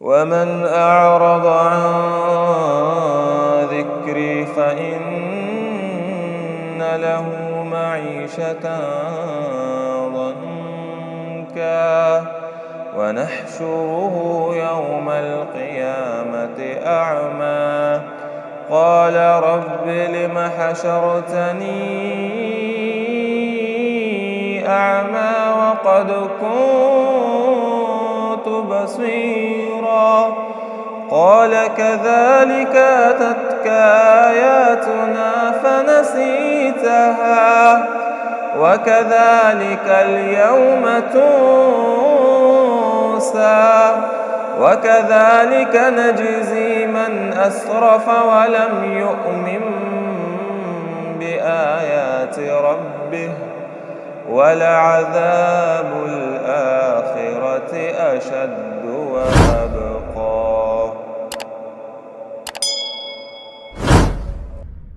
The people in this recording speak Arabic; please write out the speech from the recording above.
ومن أعرض عن ذكري فإن له معيشة ضنكا ونحشره يوم القيامة أعمى قال رب لم حشرتني أعمى وقد كنت بصيرا قال كذلك أتتك آياتنا فنسيتها وكذلك اليوم تنسى وكذلك نجزي من أسرف ولم يؤمن بآيات ربه ولعذاب الآخرة أشد